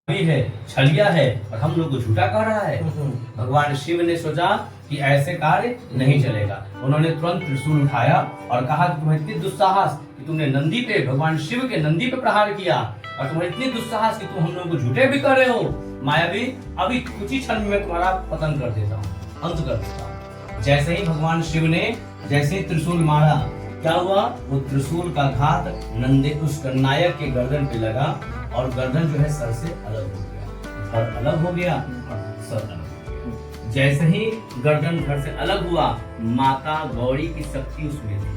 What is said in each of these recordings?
भी है, छलिया है और हम लोग को झूठा कह रहा है। भगवान शिव ने सोचा कि ऐसे कार्य नहीं चलेगा। उन्होंने तुरंत त्रिशूल उठाया और कहा कि तुम्हें इतनी दुस्साहस कि तुमने नंदी पे, भगवान शिव के नंदी पे प्रहार किया, और तुम्हें इतनी दुस्साहस कि तुम हम लोग को झूठे भी कर रहे हो। मायावी, अभी कुछ ही क्षण में तुम्हारा पतन कर देता हूँ, अंत कर देता हूँ। जैसे ही भगवान शिव ने जैसे ही त्रिशूल मारा, क्या हुआ? वो त्रिशूल का घात नंदे उस नायक के गर्दन पे लगा और गर्दन जो है सर से अलग हो गया, सर अलग हो गया और सर अलग हो गया। जैसे ही गर्दन घर से अलग हुआ, माता गौरी की शक्ति उसमें थी।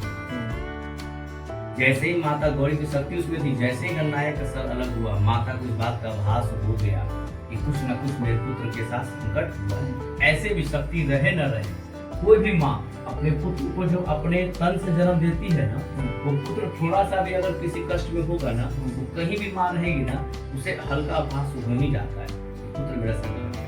जैसे ही माता गौरी की शक्ति उसमें थी, जैसे ही गणनायक का सर अलग हुआ, माता को इस बात का आभास हो गया कि कुछ न कुछ मेरे पुत्र के साथ संकट हुआ है। ऐसे भी शक्ति रहे न रहे, कोई भी माँ अपने पुत्र को जो अपने तन से जन्म देती है ना, वो पुत्र थोड़ा सा भी अगर किसी कष्ट में होगा ना, वो कहीं भी माँ रहेगी ना, उसे हल्का आभास हो ही जाता है, पुत्र मेरा संकट है,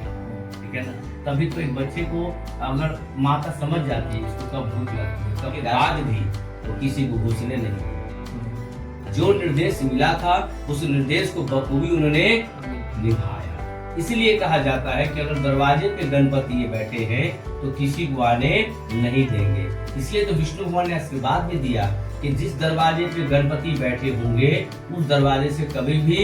ठीक है ना। तभी तो एक बच्चे को अगर माता समझ जाती है इसको कब भूख लगती है, कब बाद भी तो किसी को घुसने नहीं। जो निर्देश मिला था उस निर्देश को बखूबी उन्होंने निभाया। इसलिए कहा जाता है कि अगर दरवाजे पे गणपति ये बैठे हैं तो किसी को आने नहीं देंगे। इसलिए तो विष्णु भगवान ने आशीर्वाद भी दिया कि जिस दरवाजे पे गणपति बैठे होंगे उस दरवाजे से कभी भी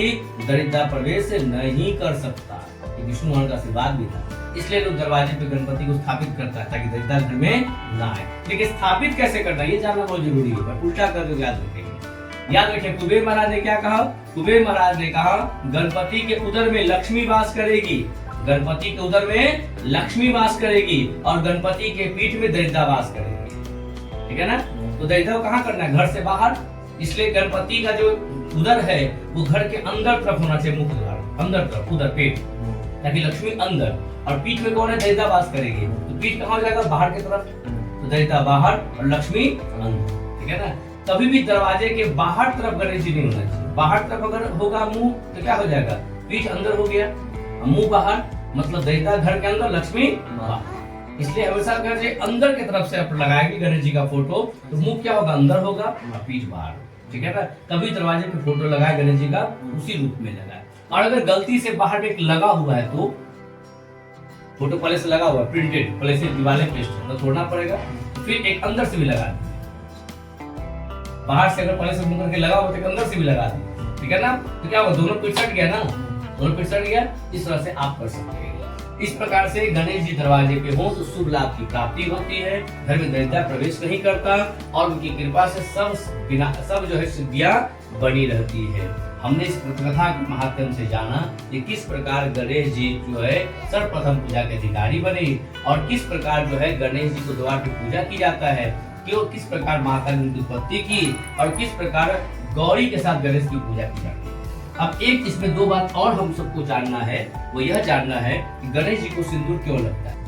दरिद्र प्रवेश नहीं कर सकता। ये विष्णु भगवान का आशीर्वाद भी था। इसलिए लोग दरवाजे पे गणपति को स्थापित करता है ताकि दरिद्र घर में ना आए। लेकिन स्थापित कैसे करना ये जानना बहुत जरूरी है। उल्टा करके याद रखेंगे। याद रखें, कुबेर महाराज ने क्या कहा? कुबेर महाराज ने कहा गणपति के उदर में लक्ष्मी वास करेगी, गणपति के उदर में लक्ष्मी वास करेगी और गणपति के पीठ में दरिद्र वास करेगी, ठीक है ना। तो दरिद्र कहाँ करना है? घर से बाहर। इसलिए गणपति का जो उदर है वो घर के अंदर तरफ होना चाहिए, मुख्य द्वार अंदर तरफ, उदर पेट, ताकि लक्ष्मी अंदर, और पीठ में कौन है? दरिद्र वास करेगी। तो पीठ कहाँ हो जाएगा? बाहर की तरफ। तो दरिद्र बाहर और लक्ष्मी अंदर, ठीक है ना। कभी भी दरवाजे के बाहर तरफ गणेश जी नहीं होना चाहिए। बाहर तरफ अगर होगा मुंह तो क्या हो जाएगा? पीठ अंदर हो गया, मुंह बाहर, मतलब दरिद्र घर के अंदर, लक्ष्मी बाहर। इसलिए हमेशा घर से अंदर की तरफ से लगाएगी गणेश जी का फोटो तो मुंह क्या होगा? अंदर होगा और पीठ बाहर, ठीक है ना। कभी दरवाजे पे फोटो लगाए गणेश जी का उसी रूप में लगाए। और अगर गलती से बाहर एक लगा हुआ है तो फोटो पहले से लगा हुआ है, प्रिंटेड पहले से दीवार पेस्ट तो तोड़ना पड़ेगा। फिर एक अंदर से भी लगा दी, बाहर से अगर पहले से मुंह करके लगा हो तो अंदर से भी लगा दी, ठीक है ना। तो क्या होगा? दोनों पीठ सट गया ना, दोनों पीठ सट गया। इस तरह से आप कर सकते हैं। इस प्रकार से गणेश जी दरवाजे पे हो तो शुभ लाभ की प्राप्ति होती है, घर में दरिद्रता प्रवेश नहीं करता और उनकी कृपा से सब जो है सिद्धियां बनी रहती है। हमने इस कथा के माध्यम से जाना कि किस प्रकार गणेश जी जो है सर्वप्रथम पूजा के अधिकारी बने और किस प्रकार जो है गणेश जी को द्वार पे पूजा की जाता है, कि किस प्रकार माता ने उनकी उत्पत्ति की और किस प्रकार गौरी के साथ गणेश की पूजा की जाती है। अब एक इसमें दो बात और हम सबको जानना है, वो यह जानना है कि गणेश जी को सिंदूर क्यों लगता है।